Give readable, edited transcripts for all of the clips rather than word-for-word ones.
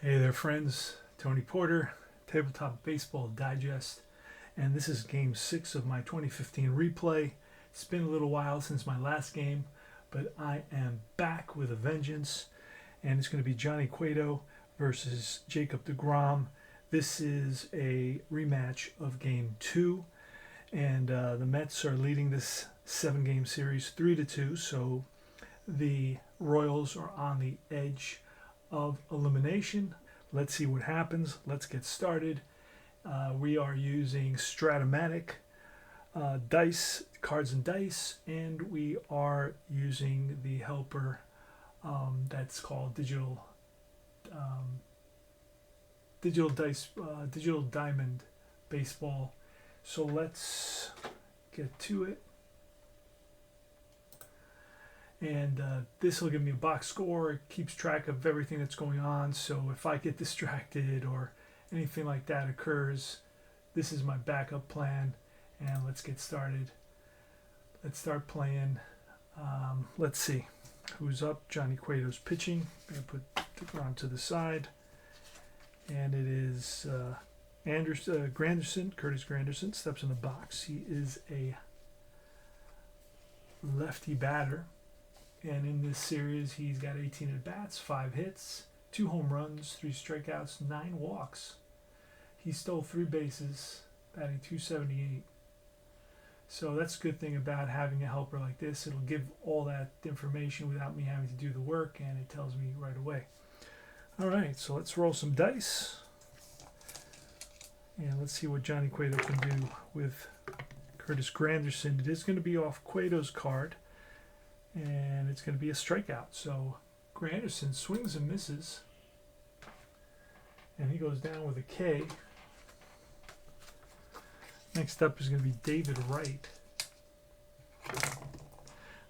Hey there, friends. Tony Porter, Tabletop Baseball Digest, and this is Game 6 of my 2015 replay. It's been a little while since my last game, but I am back with a vengeance, and it's going to be Johnny Cueto versus Jacob deGrom. This is a rematch of Game 2, and the Mets are leading this 7-game series 3-2, so the Royals are on the edge of elimination. Let's see what happens. Let's get started. We are using Strat-O-matic dice, cards and dice, and we are using the helper that's called digital diamond baseball. So let's get to it. And this will give me a box score. It keeps track of everything that's going on, so if I get distracted or anything like that occurs, this is my backup plan. And let's get started. Let's start playing. Let's see who's up. Johnny Cueto's pitching. I'm going to put deGrom to the side, and it is Granderson. Curtis Granderson steps in the box. He is a lefty batter. And in this series, he's got 18 at-bats, 5 hits, 2 home runs, 3 strikeouts, 9 walks. He stole 3 bases, batting .278. So that's a good thing about having a helper like this. It'll give all that information without me having to do the work, and it tells me right away. All right, so let's roll some dice. And let's see what Johnny Cueto can do with Curtis Granderson. It is going to be off Cueto's card, and it's going to be a strikeout. So Granderson swings and misses, and he goes down with a K. Next up is going to be David Wright.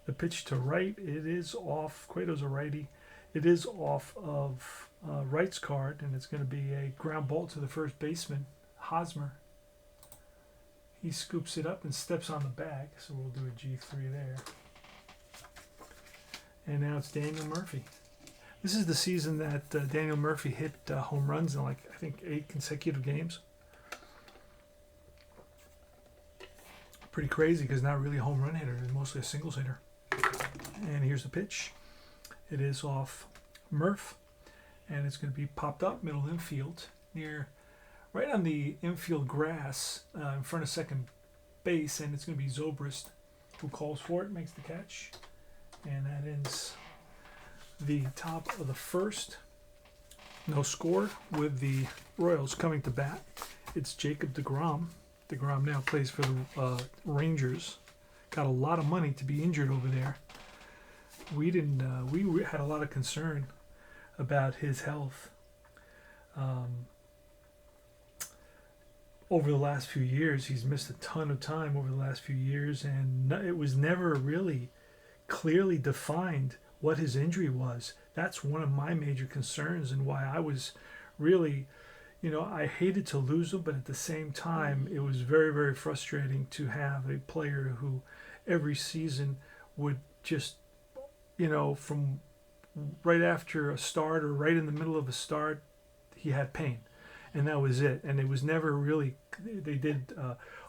The pitch to Wright, it is off. Cueto's a righty. It is off of Wright's card, and it's going to be a ground ball to the first baseman, Hosmer. He scoops it up and steps on the bag, so we'll do a G3 there. And now it's Daniel Murphy. This is the season that Daniel Murphy hit home runs in, like, I think 8 consecutive games. Pretty crazy, because not really a home run hitter. He's mostly a singles hitter. And here's the pitch. It is off Murph, and it's going to be popped up middle infield, right on the infield grass in front of second base, and it's going to be Zobrist who calls for it, makes the catch. And that ends the top of the first. No score with the Royals coming to bat. It's Jacob deGrom. deGrom now plays for the Rangers. Got a lot of money to be injured over there. We had a lot of concern about his health over the last few years. He's missed a ton of time over the last few years, and it was never really clearly defined what his injury was. That's one of my major concerns, and why I was really, I hated to lose him, but at the same time, it was very, very frustrating to have a player who every season would just, from right after a start or right in the middle of a start, he had pain. And that was it. And it was never really, they did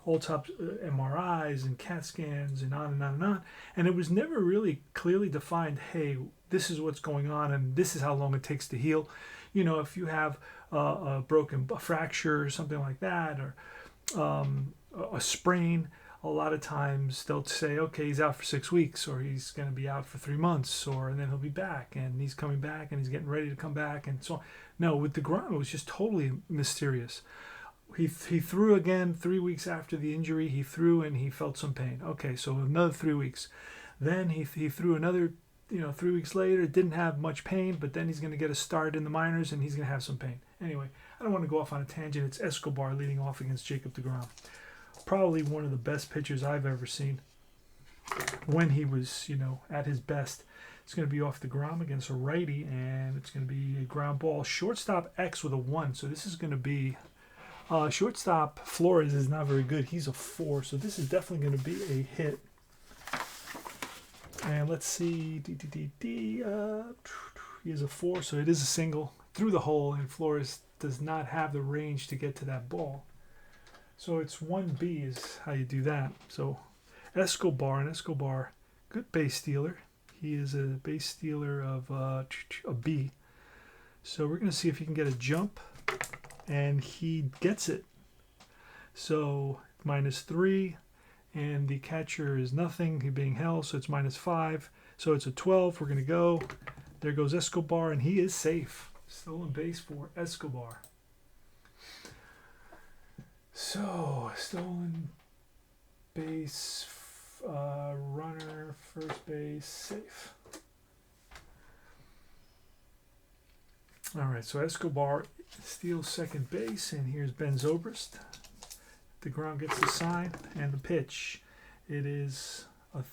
all top MRIs and CAT scans and on and on and on. And it was never really clearly defined, hey, this is what's going on and this is how long it takes to heal. If you have a fracture or something like that, or a sprain, a lot of times they'll say, okay, he's out for 6 weeks, or he's going to be out for 3 months, and then he'll be back, and he's coming back, and he's getting ready to come back, and so on. No, with deGrom, it was just totally mysterious. He threw again 3 weeks after the injury. He threw and he felt some pain. Okay, so another 3 weeks. Then he threw another, 3 weeks later. Didn't have much pain, but then he's going to get a start in the minors, and he's going to have some pain. Anyway, I don't want to go off on a tangent. It's Escobar leading off against Jacob deGrom. Probably one of the best pitchers I've ever seen when he was, at his best. It's going to be off deGrom against a righty, and it's going to be a ground ball. Shortstop X with a 1, so this is going to be... shortstop Flores is not very good. He's a 4, so this is definitely going to be a hit. And let's see. He is a 4, so it is a single. through the hole, and Flores does not have the range to get to that ball. So it's 1B is how you do that. So Escobar, good base stealer. He is a base stealer of a B. So we're going to see if he can get a jump, and he gets it. So -3, and the catcher is nothing, he being held, so it's -5. So it's a 12. We're going to go. There goes Escobar, and he is safe. Stolen base for Escobar. So, stolen base, runner, first base, safe. Alright, so Escobar steals second base, and here's Ben Zobrist. DeGrom gets the sign and the pitch. It is a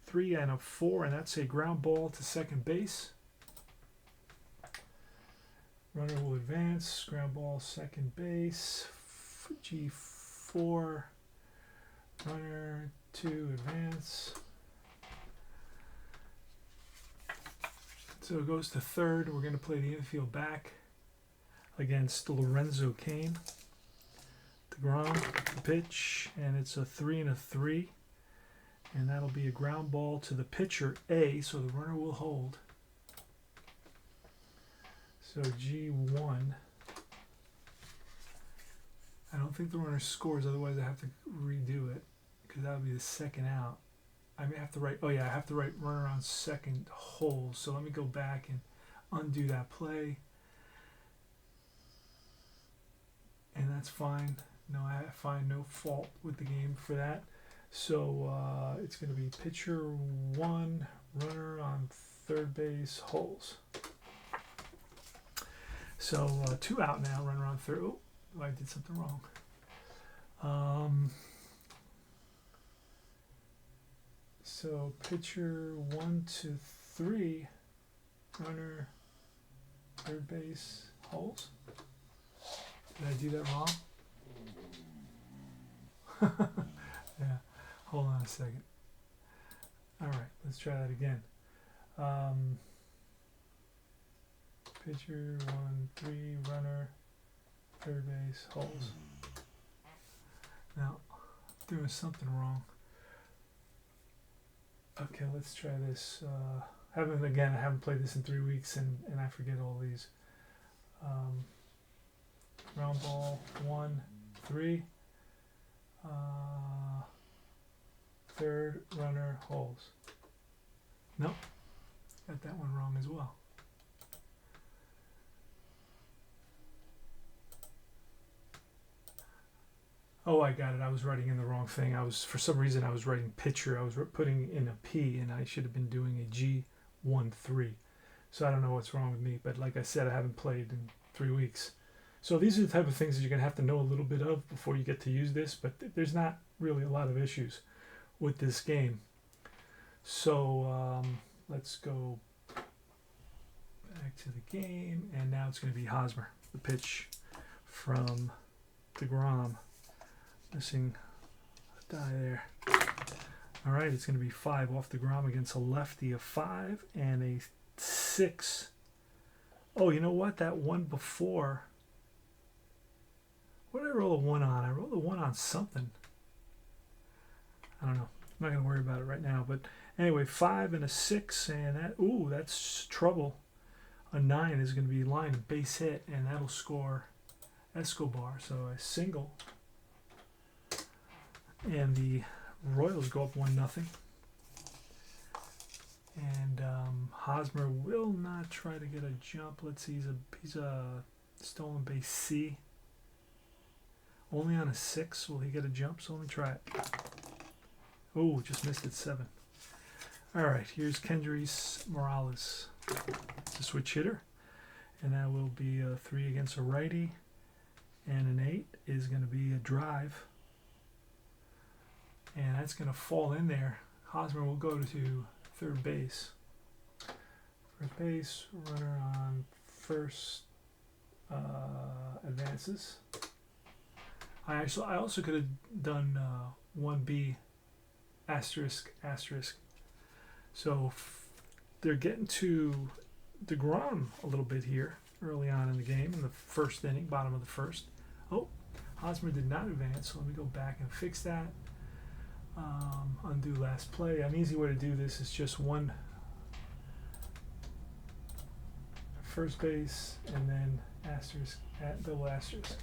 3 and a 4, and that's a ground ball to second base. Runner will advance, ground ball, second base, G4, runner 2, advance. So it goes to third. We're going to play the infield back against Lorenzo Cain. DeGrom, the pitch, and it's a 3 and a 3. And that'll be a ground ball to the pitcher, A, so the runner will hold. So G1. I don't think the runner scores, otherwise I have to redo it, because that would be the second out. I may have to write, oh yeah, I have to write runner on second hole. So let me go back and undo that play. And that's fine. No, I find no fault with the game for that. So it's going to be pitcher 1, runner on third base, holes. So 2 out now, runner on third. Oh, I did something wrong. So pitcher 1 to 3, runner, third base, holes. Did I do that wrong? Yeah, hold on a second. All right, let's try that again. Pitcher 1, 3, runner, third base, holes. Now, I'm doing something wrong. Okay, let's try this. I haven't played this in 3 weeks, and I forget all these. Ground ball 1, 3. Third, runner, holes. Nope, got that one wrong as well. Oh, I got it. I was writing in the wrong thing. For some reason, I was writing pitcher. I was putting in a P, and I should have been doing a G1-3. So I don't know what's wrong with me. But like I said, I haven't played in 3 weeks. So these are the type of things that you're going to have to know a little bit of before you get to use this. But there's not really a lot of issues with this game. So let's go back to the game. And now it's going to be Hosmer, the pitch from DeGrom. Missing a die there. All right, it's going to be 5 off DeGrom against a lefty, a 5 and a 6. Oh, you know what? That one before. What did I roll a 1 on? I rolled a 1 on something. I don't know. I'm not going to worry about it right now. But anyway, 5 and a 6, and that. Ooh, that's trouble. A 9 is going to be line of base hit, and that'll score Escobar. So a single. And the Royals go up 1-0. And Hosmer will not try to get a jump. Let's see, he's a stolen base C. Only on a 6 will he get a jump, so let me try it. Oh, just missed it, 7. All right, here's Kendrys Morales. It's a switch hitter. And that will be a 3 against a righty. And an 8 is going to be a drive. And that's going to fall in there. Hosmer will go to third base. First base, runner on first advances. I also could have done 1B asterisk asterisk. So they're getting to DeGrom a little bit here. early on in the game, in the first inning, bottom of the first. Oh, Hosmer did not advance, so let me go back and fix that. Undo last play. An easy way to do this is just one first base and then asterisk, double asterisk.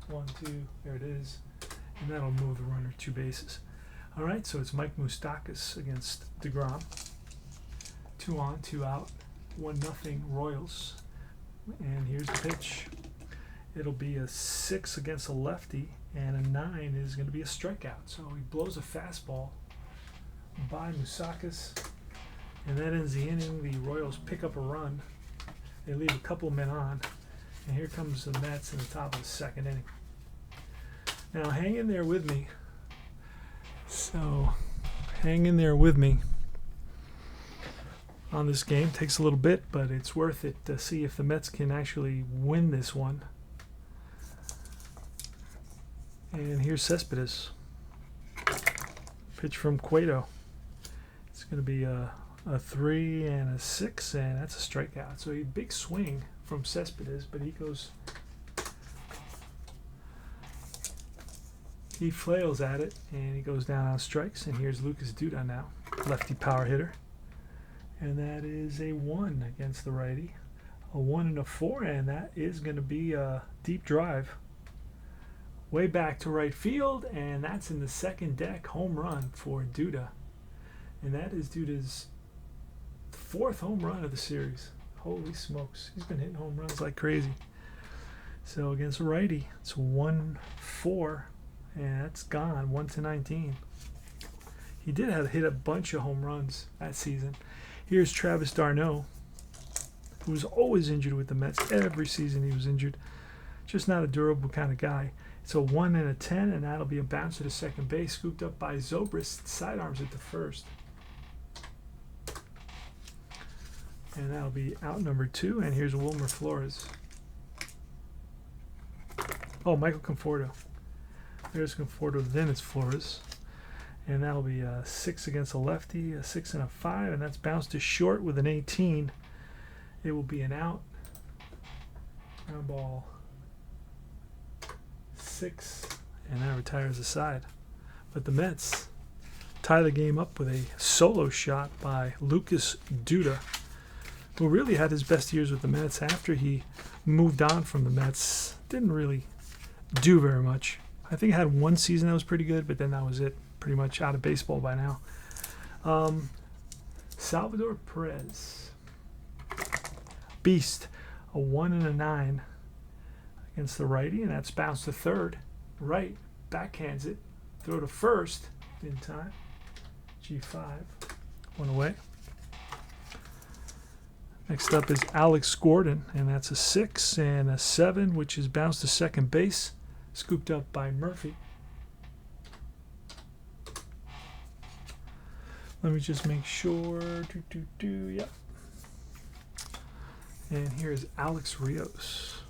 1, 2, there it is. And that'll move the runner 2 bases. All right, so it's Mike Moustakas against DeGrom. 2 on, 2 out, 1-0 Royals. And here's the pitch. It'll be a 6 against a lefty, and a 9 is going to be a strikeout. So he blows a fastball by Moustakas, and that ends the inning. The Royals pick up a run. They leave a couple of men on, and here comes the Mets in the top of the second inning. Now hang in there with me. So hang in there with me on this game. Takes a little bit, but it's worth it to see if the Mets can actually win this one. And here's Cespedes. Pitch from Cueto. It's going to be a 3 and a 6, and that's a strikeout. So a big swing from Cespedes, but he flails at it, and he goes down on strikes. And here's Lucas Duda now, lefty power hitter. And that is a 1 against the righty. A 1 and a 4, and that is going to be a deep drive way back to right field, and that's in the second deck, home run for Duda. And that is Duda's 4th home run of the series. Holy smokes, he's been hitting home runs like crazy. So against a righty, it's 1-4, and that's gone, 1-19. He did hit a bunch of home runs that season. Here's Travis d'Arnaud, who was always injured with the Mets. Every season he was injured. Just not a durable kind of guy. It's a 1 and a 10, and that'll be a bounce to the second base, scooped up by Zobrist, sidearms at the first. And that'll be out number 2, and here's Wilmer Flores. Oh, Michael Conforto. There's Conforto, then it's Flores. And that'll be a 6 against a lefty, a 6 and a 5, and that's bounced to short with an 18. It will be an out. Ground ball 6, and that retires the side. But the Mets tie the game up with a solo shot by Lucas Duda, who really had his best years with the Mets after he moved on from the Mets. Didn't really do very much. I think I had one season that was pretty good, but then that was it. Pretty much out of baseball by now. Salvador Perez. Beast. A 1 and a 9 against the righty, and that's bounced to third. Right. Backhands it. Throw to first. In time. G5. 1 away. Next up is Alex Gordon, and that's a 6 and a 7, which is bounced to second base. Scooped up by Murphy. Let me just make sure. Yep. And here's Alex Rios.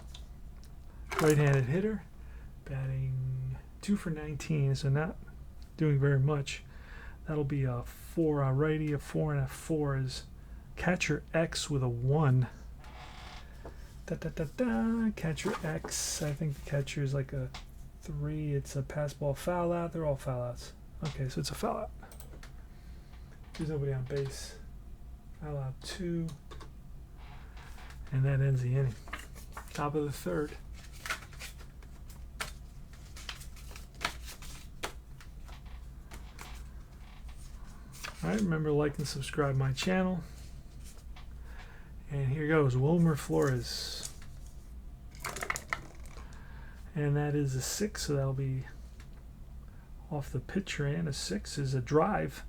Right-handed hitter. Batting 2 for 19, so not doing very much. That'll be a 4 on righty. A 4 and a 4 is catcher X with a 1. Catcher X. I think the catcher is like a 3. It's a pass ball foul out. They're all foul outs. Okay, so it's a foul out. There's nobody on base. Foul out 2. And that ends the inning. Top of the third. Alright, remember to like and subscribe my channel. And here goes Wilmer Flores. And that is a 6, so that'll be off the pitcher, and a 6 is a drive.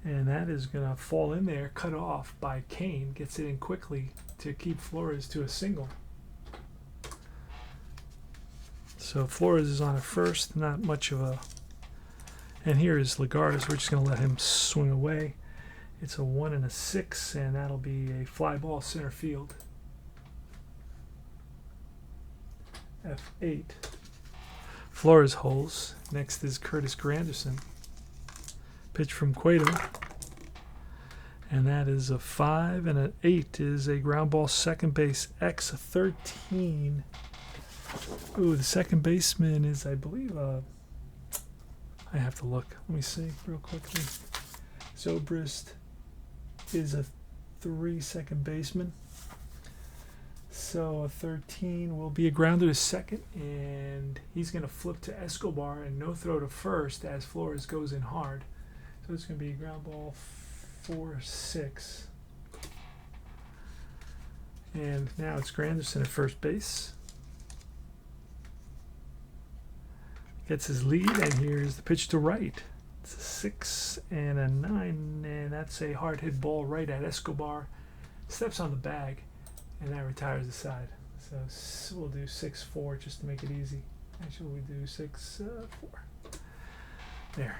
And that is going to fall in there, cut off by Kane. Gets it in quickly to keep Flores to a single. So Flores is on at first, not much of a... And here is Lagarde. We're just going to let him swing away. It's a 1 and a 6, and that'll be a fly ball center field. F8. Flores holds. Next is Curtis Granderson. Pitch from Cueto. And that is a 5, and an 8 is a ground ball second base X13. Ooh, the second baseman is, I believe, I have to look. Let me see real quickly. Zobrist is a 3 second baseman. So a 13 will be a grounder to second, and he's going to flip to Escobar and no throw to first as Flores goes in hard. So it's going to be a ground ball 4-6. And now it's Granderson at first base. Gets his lead, and here's the pitch to right. It's a 6 and a 9, and that's a hard hit ball right at Escobar. Steps on the bag, and that retires the side. So we'll do 6-4 just to make it easy. Actually, we do 6-4. There.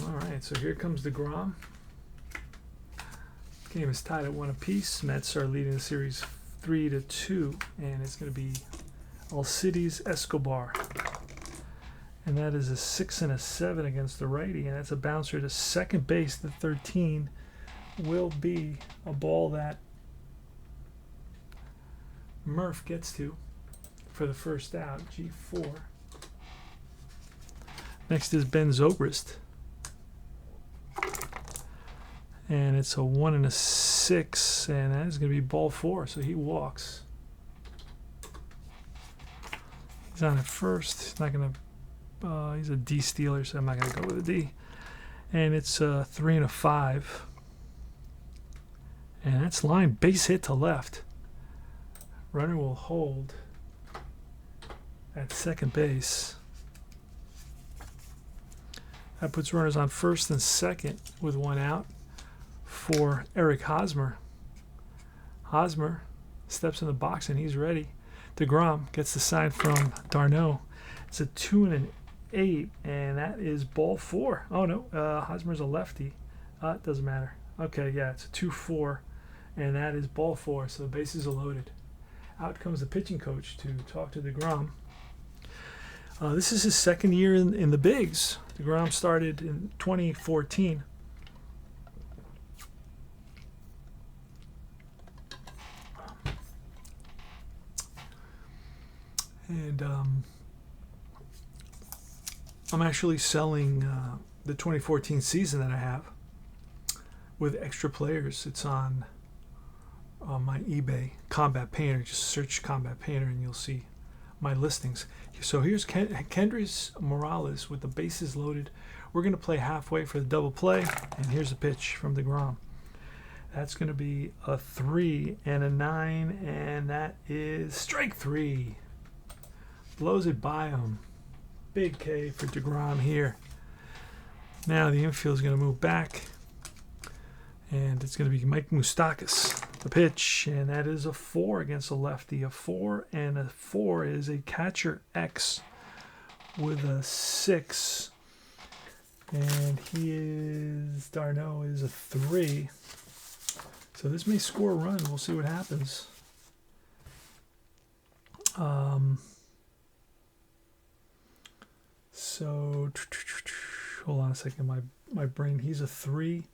All right, so here comes DeGrom. Game is tied at 1 apiece. Mets are leading the series 3-2, and it's going to be Alcides Escobar. And that is a 6 and a 7 against the righty, and that's a bouncer to second base. The 13 will be a ball that Murph gets to for the first out, G4. Next is Ben Zobrist. And it's a 1 and a 6, and that is going to be ball 4, so he walks. He's on at first. He's not going to. He's a D stealer, so I'm not going to go with a D. And it's a 3 and a 5, and that's line base hit to left. Runner will hold at second base. That puts runners on first and second with 1 out for Eric Hosmer. Hosmer steps in the box and he's ready. DeGrom gets the sign from d'Arnaud. It's a 2 and an 8, and that is ball 4. Oh no, Hosmer's a lefty. It doesn't matter. Okay, yeah, it's a 2-4, and that is ball 4. So the bases are loaded. Out comes the pitching coach to talk to DeGrom. This is his second year in the bigs. DeGrom started in 2014. And I'm actually selling the 2014 season that I have with extra players. It's on my eBay, Combat Painter. Just search Combat Painter and you'll see my listings. So here's Kendrys Morales with the bases loaded. We're going to play halfway for the double play, and here's a pitch from DeGrom. That's going to be a 3 and a 9, and that is strike 3. Blows it by him. Big K for DeGrom here. Now the infield is going to move back, and it's going to be Mike Moustakas. The pitch, and that is a 4 against a lefty. A 4 and a 4 is a catcher X with a 6. And d'Arnaud is a 3. So this may score a run. We'll see what happens. So, hold on a second. My brain, he's a 3.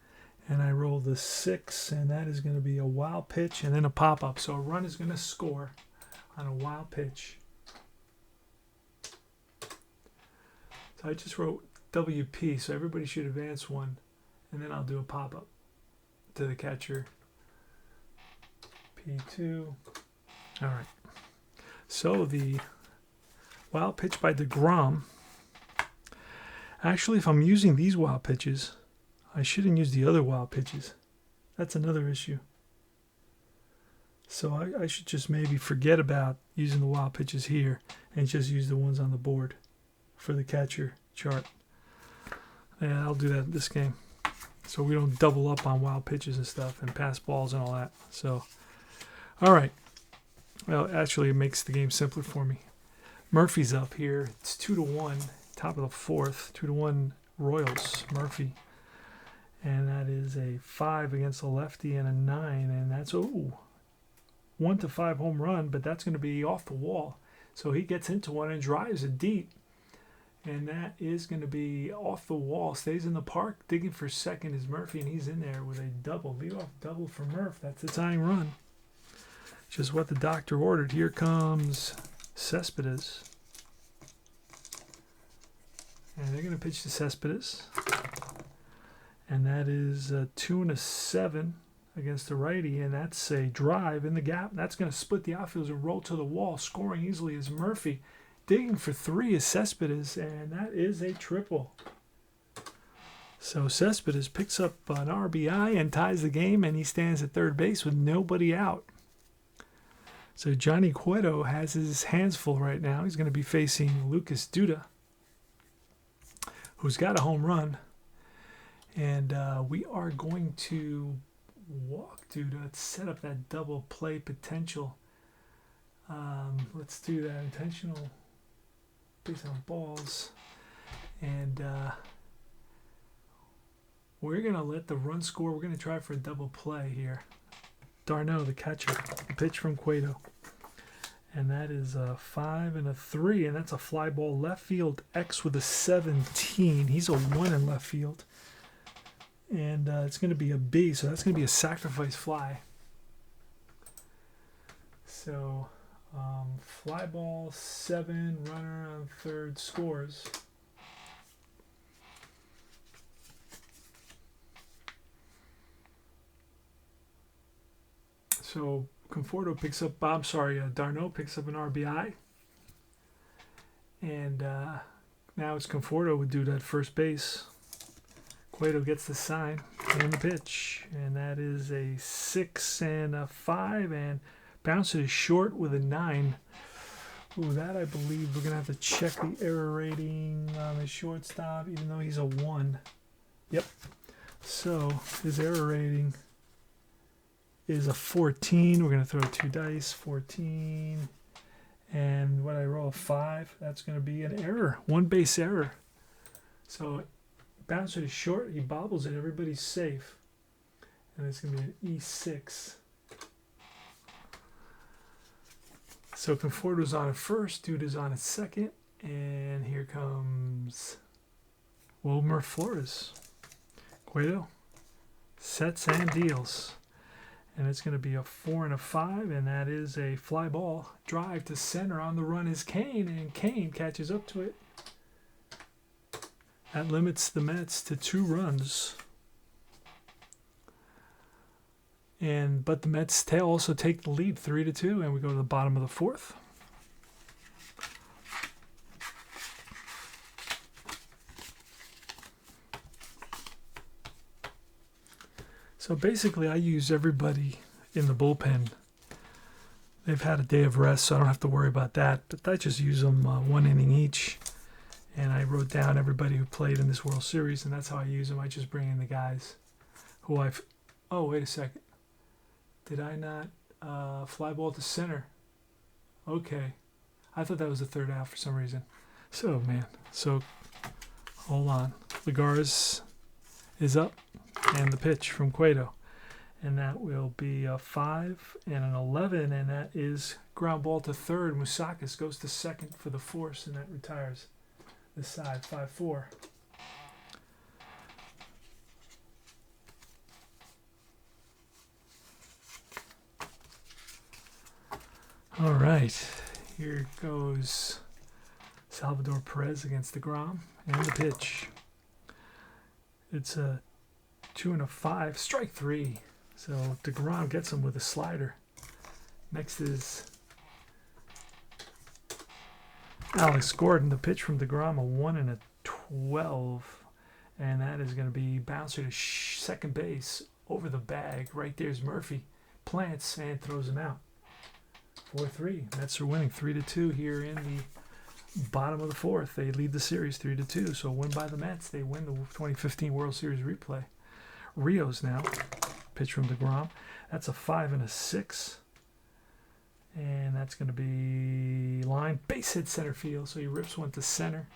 And I roll the 6, and that is going to be a wild pitch and then a pop-up. So a run is going to score on a wild pitch. So I just wrote WP, so everybody should advance 1, and then I'll do a pop-up to the catcher. P2. All right. So the wild pitch by DeGrom. Actually, if I'm using these wild pitches, I shouldn't use the other wild pitches. That's another issue. So I should just maybe forget about using the wild pitches here and just use the ones on the board for the catcher chart. And I'll do that in this game, so we don't double up on wild pitches and stuff and pass balls and all that. So, all right. Well, actually, it makes the game simpler for me. Murphy's up here. It's 2-1, top of the 4th. 2-1 Royals. Murphy. And that is a 5 against a lefty and a 9. And that's, 1-5 home run, but that's going to be off the wall. So he gets into one and drives it deep. And that is going to be off the wall. Stays in the park. Digging for second is Murphy, and he's in there with a double. Leadoff double for Murph. That's the tying run. Just what the doctor ordered. Here comes Cespedes. And they're going to pitch to Cespedes. And that is a 2 and a 7 against the righty. And that's a drive in the gap. That's going to split the outfields and roll to the wall. Scoring easily is Murphy. Digging for 3 is Cespedes. And that is a triple. So Cespedes picks up an RBI and ties the game. And he stands at third base with nobody out. So Johnny Cueto has his hands full right now. He's going to be facing Lucas Duda, who's got a home run. And we are going to walk Duda to set up that double play potential. Let's do that. Intentional base on balls. And we're going to let the run score. We're going to try for a double play here. D'Arnaud, the catcher, the pitch from Cueto. And that is a 5 and a 3, and that's a fly ball left field. X with a 17. He's a 1 in left field. And it's going to be a B, so that's going to be a sacrifice fly. So fly ball 7, runner on third scores. So Conforto picks up, D'Arnaud picks up an RBI. And now it's Conforto would do that first base. Cueto gets the sign and the pitch. And that is a 6 and a 5. And bounces short with a 9. Ooh, that I believe we're going to have to check the error rating on the shortstop, even though he's a 1. Yep. So his error rating is a 14. We're going to throw 2 dice. 14. And when I roll a 5, that's going to be an error. 1 base error. So bouncer is short. He bobbles it. Everybody's safe. And it's going to be an E6. So Conforto's on at first. Duda's on at second. And here comes Wilmer Flores. Cueto sets and deals. And it's going to be a 4 and a 5, and that is a fly ball. Drive to center. On the run is Kane, and Kane catches up to it. That limits the Mets to 2 runs. But the Mets also take the lead 3-2, and we go to the bottom of the 4th. So basically, I use everybody in the bullpen. They've had a day of rest, so I don't have to worry about that. But I just use them 1 inning each. And I wrote down everybody who played in this World Series, and that's how I use them. I just bring in the guys who I've... Oh, wait a second. Did I not fly ball to center? Okay. I thought that was the third out for some reason. So, man. So, hold on. Lagares is up. And the pitch from Cueto. And that will be a 5 and an 11. And that is ground ball to third. Moustakas goes to second for the force. And that retires this side. 5-4. All right. Here goes Salvador Perez against DeGrom. And the pitch. It's a 2 and a 5, strike 3. So DeGrom gets him with a slider. Next is Alex Gordon. The pitch from DeGrom, a 1 and a 12. And that is going to be bouncer to second base over the bag. Right there's Murphy. Plants and throws him out. 4-3. Mets are winning 3-2 here in the bottom of the 4th. They lead the series 3-2. So win by the Mets. They win the 2015 World Series replay. Rios now, pitch from DeGrom. That's a 5 and a 6. And that's going to be line base hit center field. So he rips one to center.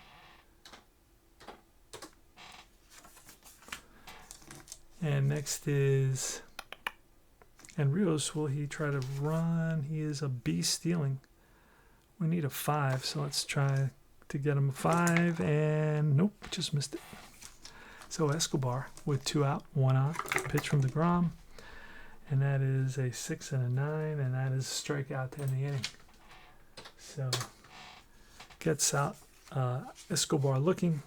And next is, and Rios, will he try to run? He is a B stealing. We need a 5, so let's try to get him a 5, and nope, just missed it. So Escobar with 2 out, 1 on. Pitch from DeGrom, and that is a 6 and a 9, and that is a strikeout to end the inning. So gets out Escobar looking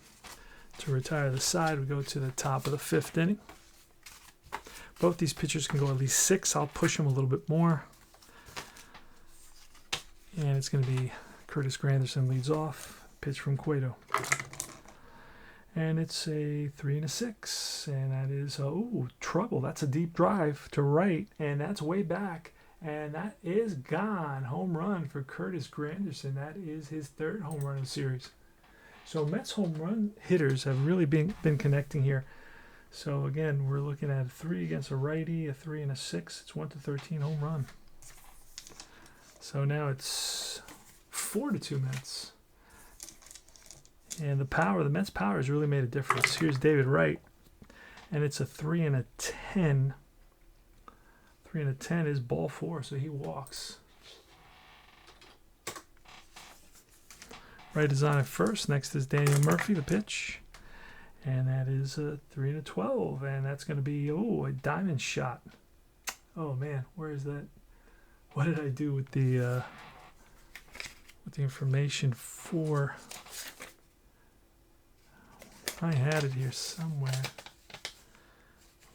to retire the side. We go to the top of the 5th inning. Both these pitchers can go at least 6. I'll push them a little bit more. And it's going to be Curtis Granderson leads off. Pitch from Cueto. And it's a 3 and a 6. And that is, oh, trouble. That's a deep drive to right. And that's way back. And that is gone. Home run for Curtis Granderson. That is his 3rd home run of the series. So Mets home run hitters have really been connecting here. So again, we're looking at a 3 against a righty, a 3 and a 6. It's 1-13 home run. So now it's 4-2 Mets. And the Mets' power has really made a difference. Here's David Wright, and it's a 3 and a 10. 3 and a 10 is ball 4, so he walks. Wright is on at first. Next is Daniel Murphy, the pitch. And that is a 3 and a 12, and that's going to be, a diamond shot. Oh man, where is that? What did I do with the information for? I had it here somewhere.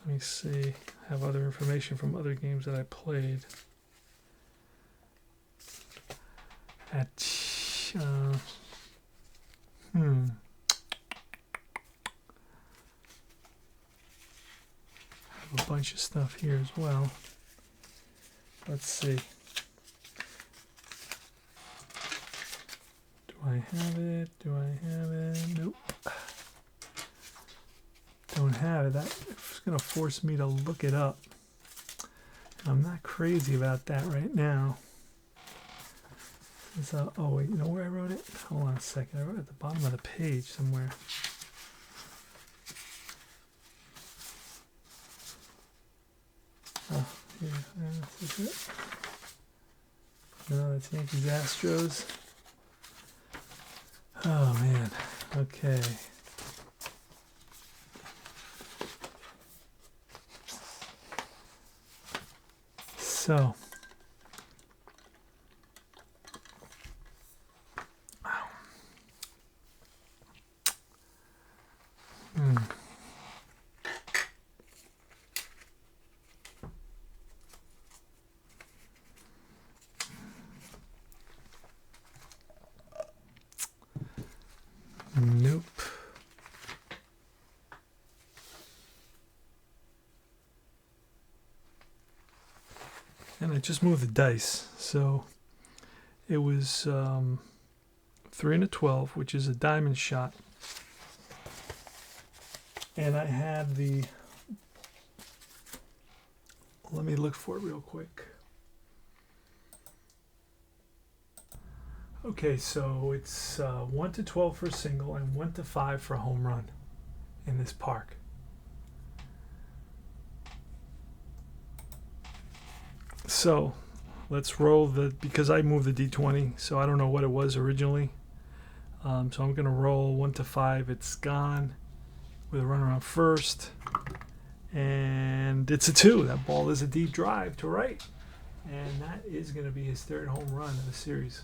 Let me see. I have other information from other games that I played. I have a bunch of stuff here as well. Let's see. Do I have it? Nope. Don't have it. That's going to force me to look it up. I'm not crazy about that right now. Oh, wait, you know where I wrote it? Hold on a second. I wrote it at the bottom of the page somewhere. Oh, here. This is it. No, that's Yankees Astros. Oh, man. Okay. So. Nope. And I just moved the dice. So it was 3 and a 12, which is a diamond shot. And I had the, let me look for it real quick. Okay, so it's 1-12 for a single and 1-5 for a home run in this park. So let's roll because I moved the D20, so I don't know what it was originally. So I'm going to roll 1-5. It's gone with a runner on first. And it's a 2. That ball is a deep drive to right. And that is going to be his 3rd home run of the series.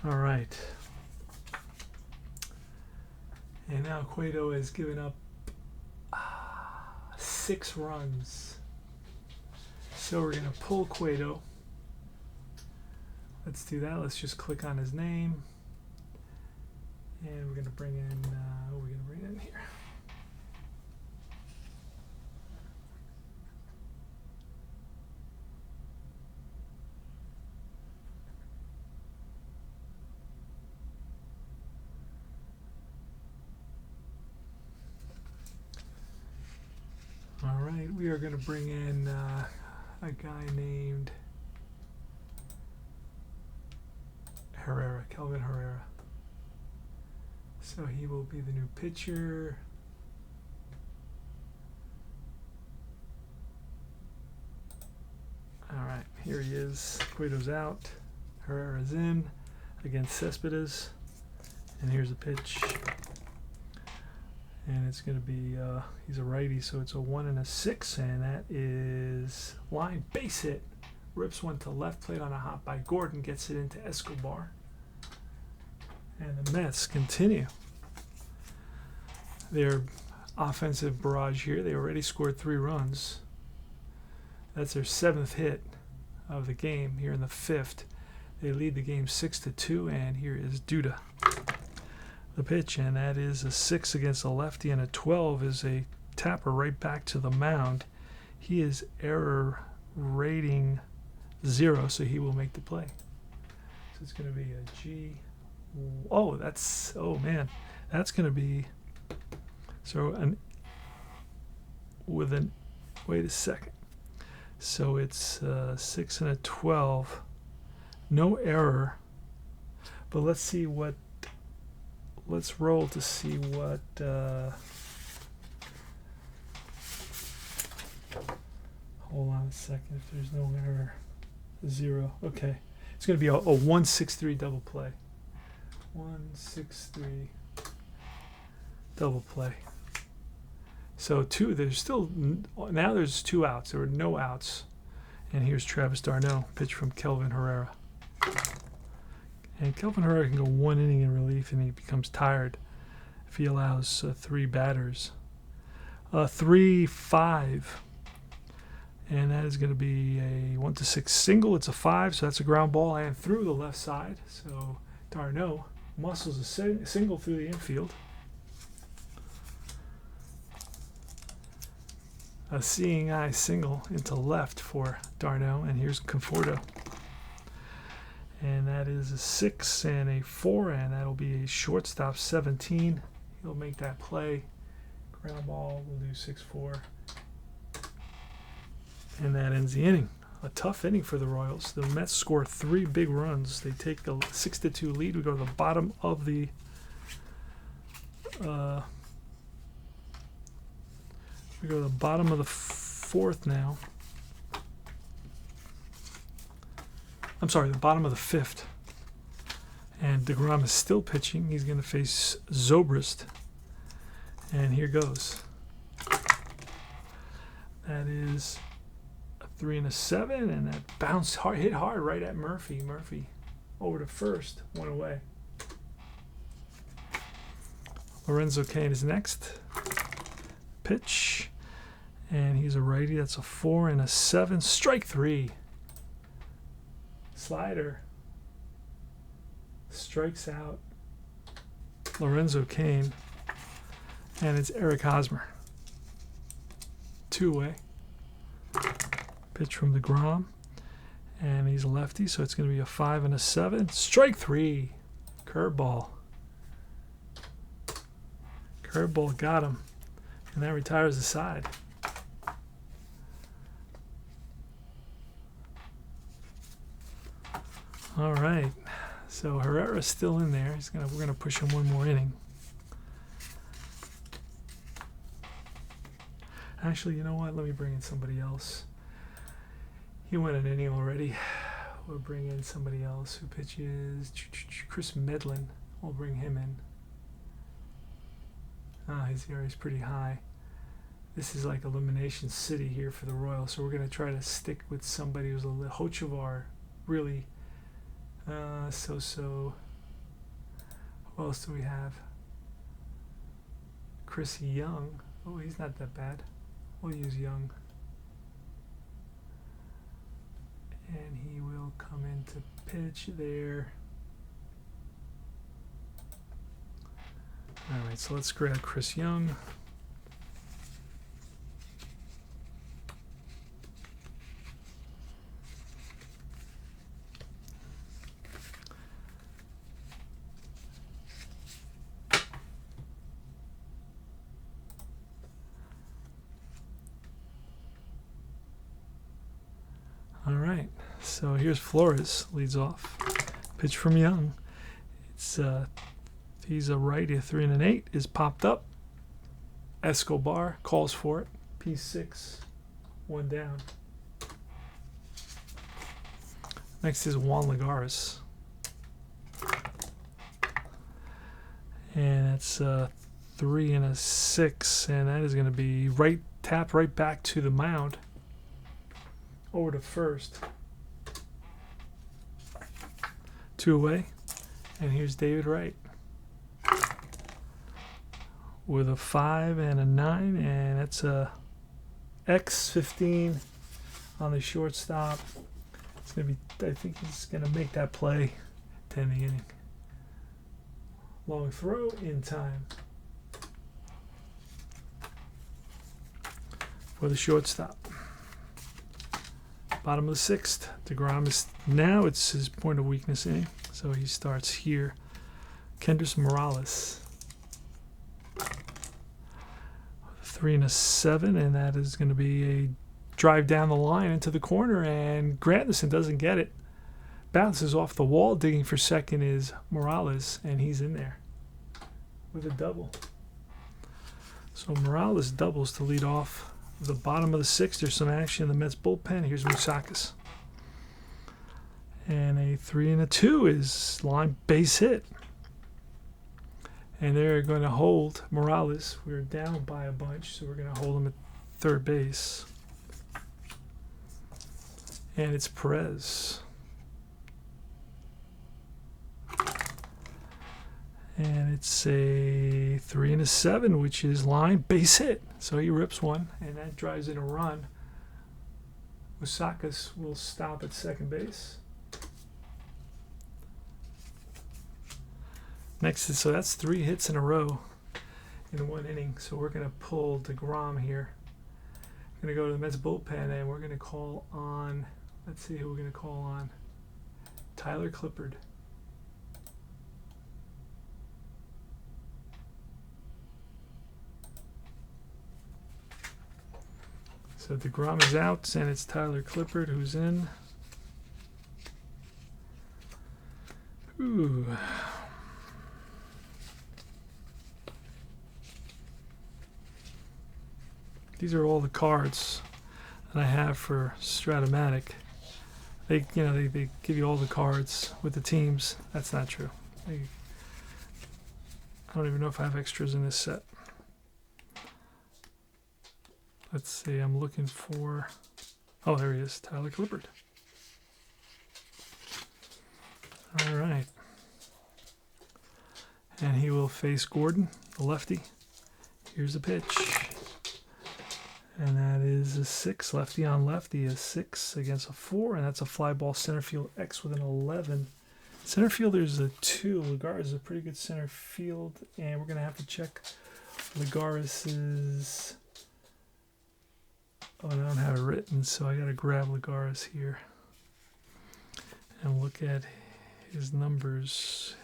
All right. And now Cueto has given up 6 runs. So we're going to pull Cueto. Let's do that. Let's just click on his name. And we're going to bring in, here. All right, we are going to bring in a guy named Herrera, Kelvin Herrera. So he will be the new pitcher. All right, here he is. Cueto's out. Herrera's in. against Cespedes. And here's a pitch. And it's going to be, he's a righty, so it's a 1 and a 6, and that is line base hit. Rips one to left, played on a hop by Gordon, gets it into Escobar. And the Mets continue their offensive barrage here. They already scored 3 runs. That's their 7th hit of the game here in the 5th. They lead the game 6-2, and here is Duda. The pitch, and that is a 6 against a lefty, and a 12 is a tapper right back to the mound. He is error rating 0, so he will make the play. So it's going to be a G. Oh, that's, oh man, that's going to be, so an, with an, wait a second. So it's 6 and a 12. No error. But let's see what, let's roll to see what, hold on a second, if there's no error. 0. Okay. It's going to be a 1-6-3 double play. 1-6-3 double play. So there's still, now there's 2 outs. There were no outs. And here's Travis d'Arnaud, pitch from Kelvin Herrera. And Kelvin Herrera can go 1 inning in relief, and he becomes tired if he allows 3 batters. 3-5. And that is going to be a 1-6 single. It's a 5, so that's a ground ball and through the left side. So d'Arnaud muscles a single through the infield. A seeing eye single into left for d'Arnaud, and here's Conforto. And that is a 6 and a 4, and that'll be a shortstop 17. He'll make that play. Ground ball, we'll do 6-4. And that ends the inning. A tough inning for the Royals. The Mets score 3 big runs. They take a 6-2 lead. We go to the bottom of the we go to the bottom of the 4th now. I'm sorry, the bottom of the 5th. And DeGrom is still pitching. He's going to face Zobrist. And here goes. That is a 3 and a 7, and that bounced hard, hit hard right at Murphy. Murphy over to first, 1 away. Lorenzo Cain is next. Pitch, and he's a righty. That's a 4 and a 7. Strike 3. Slider strikes out Lorenzo Cain, and it's Eric Hosmer. 2 away. Pitch from DeGrom, and he's a lefty, so it's going to be a 5 and a 7. Strike 3. Curveball. Curveball got him, and that retires the side. All right, so Herrera's still in there. We're gonna push him 1 more inning. Actually, you know what? Let me bring in somebody else. He went an inning already. We'll bring in somebody else who pitches. Chris Medlin. We'll bring him in. His ERA is pretty high. This is like elimination city here for the Royals, so we're going to try to stick with somebody who's a little Hochevar, really. So. Who else do we have? Chris Young. Oh, he's not that bad. We'll use Young. And he will come in to pitch there. All right, so let's grab Chris Young. All right, so here's Flores, leads off. Pitch from Young. It's he's a righty. A 3 and an 8 is popped up. Escobar calls for it. P6, 1 down. Next is Juan Lagares. And that's 3 and a 6, and that is going to be right tap right back to the mound. Over to first. 2 away, and here's David Wright with a 5 and a 9, and that's a X15 on the shortstop. It's gonna be. I think he's gonna make that play to end the inning. Long throw in time for the shortstop. Bottom of the 6th. DeGrom is now, it's his point of weakness inning, so he starts here. Kendrys Morales. 3 and a 7, and that is going to be a drive down the line into the corner, and Granderson doesn't get it. Bounces off the wall. Digging for second is Morales, and he's in there with a double. So Morales doubles to lead off the bottom of the 6th. There's some action in the Mets bullpen. Here's Moustakas. And a 3 and a 2 is line base hit. And they're going to hold Morales. We're down by a bunch, so we're going to hold him at third base. And it's Perez. And it's a 3 and a 7, which is line base hit. So he rips one, and that drives in a run. Moustakas will stop at second base. Next is, so that's 3 hits in a row in 1 inning. So we're going to pull DeGrom here. We're going to go to the Mets bullpen, and we're going to call on, let's see who we're going to call on. Tyler Clippard. So DeGrom is out, and it's Tyler Clippard who's in. Ooh. These are all the cards that I have for Strat-O-matic. They give you all the cards with the teams. That's not true. I don't even know if I have extras in this set. Let's see, I'm looking for, oh, there he is, Tyler Clippard. All right. And he will face Gordon, the lefty. Here's the pitch. And that is a 6, lefty on lefty, a 6 against a 4, and that's a fly ball center field X with an 11. Center fielder's a 2. Lagares is a pretty good center field, and we're going to have to check Lagares's. Oh, and I don't have it written, so I got to grab Lagares here and look at his numbers.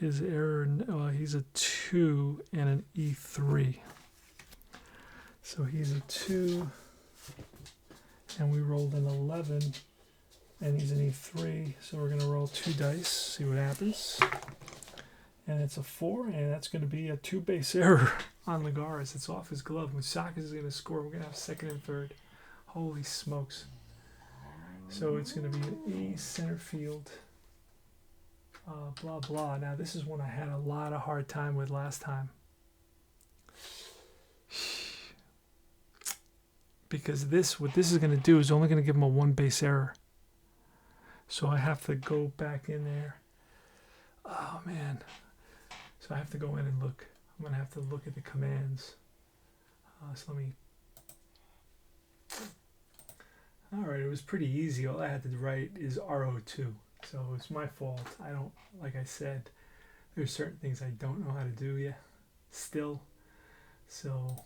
His error, he's a 2 and an E3. So he's a 2, and we rolled an 11, and he's an E3. So we're going to roll 2 dice, see what happens. And it's a 4, and that's going to be a 2-base error on Lagares. It's off his glove. Moustakas is going to score. We're going to have second and third. Holy smokes. So it's going to be an E center field. Blah, blah. Now, this is one I had a lot of hard time with last time. Because what this is going to do is only going to give him a 1-base error. So I have to go back in there. Oh, man. So I have to go in and look. I'm going to have to look at the commands. So let me... All right, it was pretty easy. All I had to write is RO2. So it's my fault. I don't, like I said, there's certain things I don't know how to do yet. Still. So,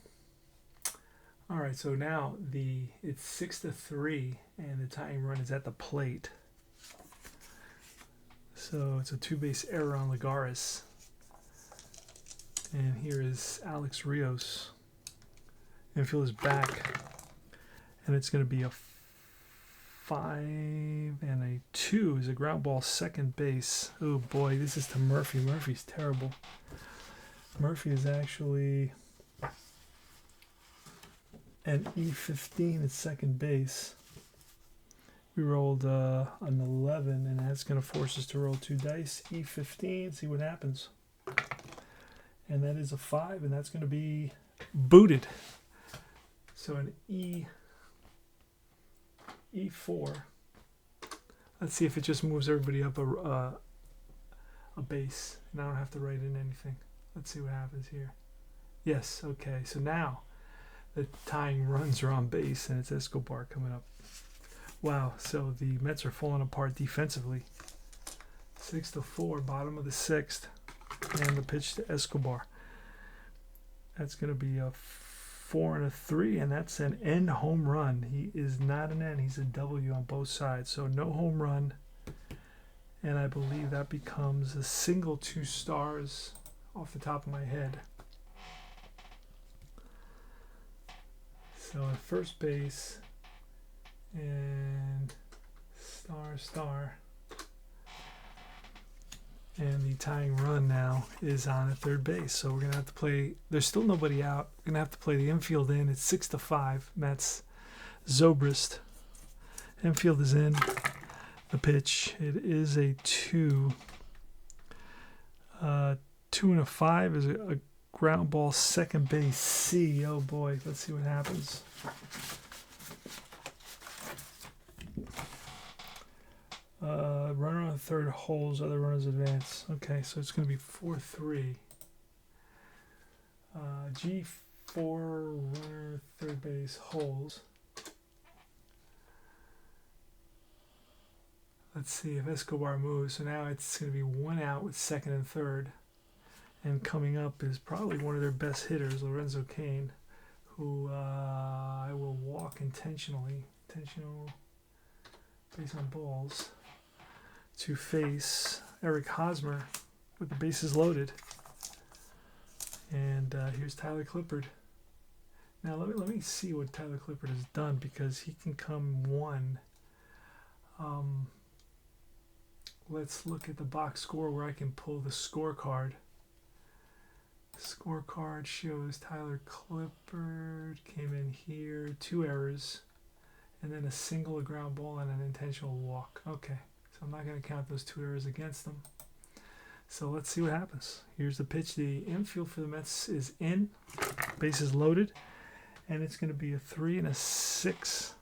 all right, so now it's 6-3, and the tying run is at the plate. So it's a 2-base error on Lagares. And here is Alex Rios. Infield is back. And it's going to be a 5 and a 2 is a ground ball second base. Oh boy, this is to Murphy. Murphy's terrible. Murphy is actually an E15 at second base. We rolled an 11, and that's going to force us to roll 2 dice. E15, see what happens. And that is a 5, and that's going to be booted. So an E4. Let's see if it just moves everybody up a base, and I don't have to write in anything. Let's see what happens here. Yes, okay, so now the tying runs are on base, and it's Escobar coming up. Wow, so the Mets are falling apart defensively. 6-4, bottom of the 6th, and the pitch to Escobar. That's going to be a 4 and a 3, and that's an N home run. He is not an N, he's a W on both sides, so no home run. And I believe that becomes a single 2 stars off the top of my head. So at first base, and star, and the tying run now is on at third base. So we're gonna have to play. There's still nobody out. We're gonna have to play the infield in. It's 6-5. Mets. Zobrist. Infield is in. The pitch. It is a 2. 2 and a 5 is a ground ball, second base, C. Oh boy, let's see what happens. Runner on third holds, other runners advance. Okay, so it's going to be 4-3. G4, runner third base holds. Let's see if Escobar moves. So now it's going to be 1 out with second and third. And coming up is probably one of their best hitters, Lorenzo Cain, who I will walk intentional base on balls, to face Eric Hosmer with the bases loaded. And here's Tyler Clippard. Now let me see what Tyler Clippard has done, because he can come 1. Let's look at the box score where I can pull the scorecard. Scorecard shows Tyler Clippard came in here, 2 errors, and then a single, a ground ball, and an intentional walk. Okay, so I'm not going to count those 2 errors against them. So let's see what happens. Here's the pitch. The infield for the Mets is in, bases loaded, and it's going to be a 3 and a 6.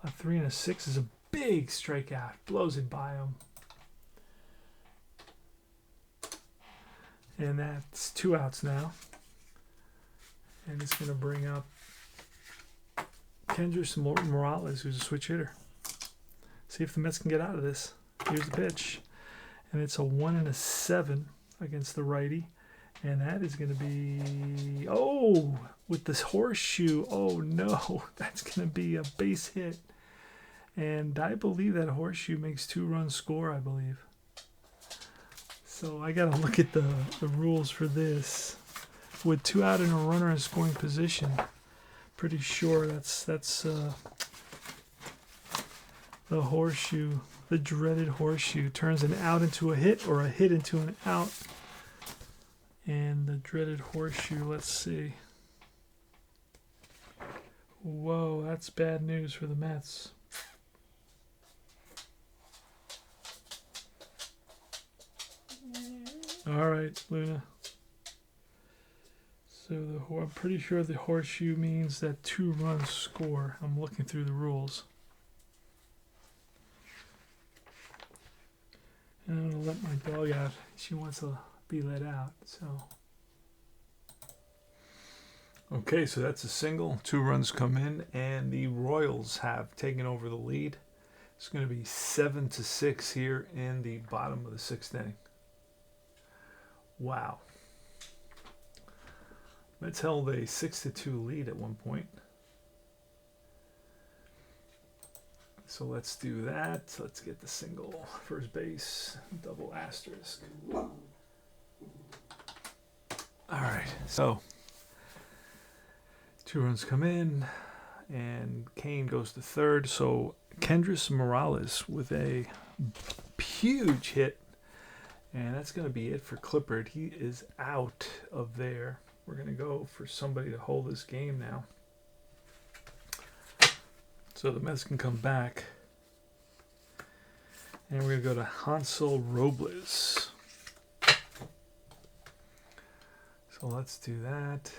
A 3 and a 6 is a big strikeout, blows it by him. And that's 2 outs now. And it's going to bring up Kendrys Morales, who's a switch hitter. See if the Mets can get out of this. Here's the pitch. And it's a 1 and a 7 against the righty. And that is going to be, oh, with this horseshoe. Oh, no. That's going to be a base hit. And I believe that horseshoe makes 2 runs score, I believe. So I got to look at the rules for this. With 2 out and a runner in scoring position, pretty sure that's the horseshoe, the dreaded horseshoe, turns an out into a hit or a hit into an out. And the dreaded horseshoe, let's see. Whoa, that's bad news for the Mets. All right, Luna. So I'm pretty sure the horseshoe means that 2 runs score. I'm looking through the rules. And I'm going to let my dog out. She wants to be let out, so. Okay, so that's a single. 2 runs come in, and the Royals have taken over the lead. It's going to be 7-6 here in the bottom of the 6th inning. Wow. Mets held a 6-2 lead at one point. So let's do that. Let's get the single, first base, double asterisk. All right, so 2 runs come in, and Cain goes to third. So Kendrys Morales with a huge hit. And that's going to be it for Clippard. He is out of there. We're going to go for somebody to hold this game now, so the Mets can come back. And we're going to go to Hansel Robles. So let's do that.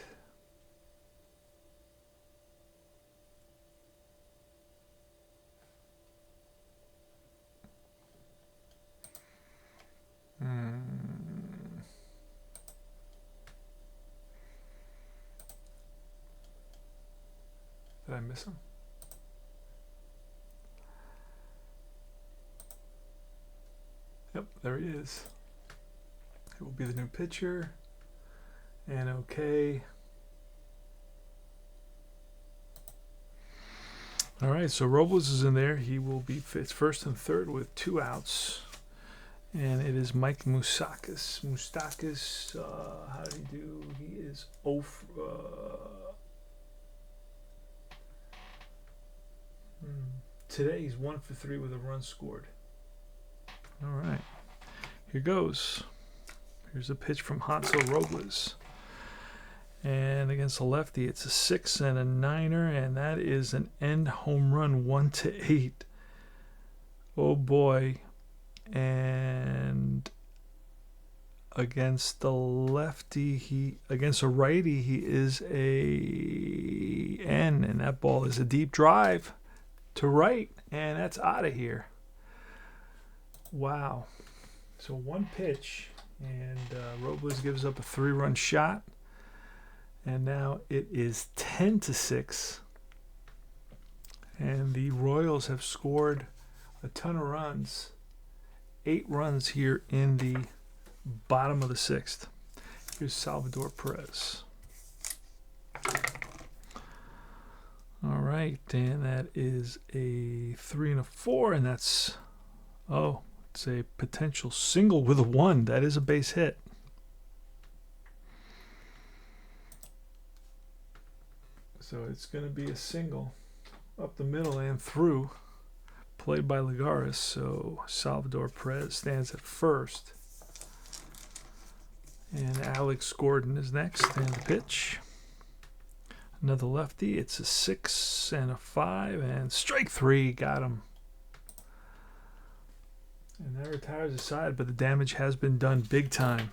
Did I miss him? Yep, there he is. It will be the new pitcher. And okay. All right, so Robles is in there. He will be first and third with 2 outs. And it is Mike Moustakas. Moustakas, how did he do? He is 0 today he's 1 for 3 with a run scored. All right, here goes. Here's a pitch from Hansel Robles. And against the lefty, it's a 6 and a 9er, and that is an end home run, 1-8. Oh boy. And against the lefty, against a righty, he is a N, and that ball is a deep drive to right, and that's out of here. Wow. So 1 pitch, and Robles gives up a 3-run shot. And now it is 10-6. And the Royals have scored a ton of runs. 8 runs here in the bottom of the 6th. Here's Salvador Perez. All right, and that is a 3 and a 4, and that's, it's a potential single with a 1. That is a base hit. So it's going to be a single up the middle and through, played by Ligares. So Salvador Perez stands at first. And Alex Gordon is next, and the pitch. Another lefty. It's a 6 and a 5, and strike 3. Got him. And that retires the side, but the damage has been done big time.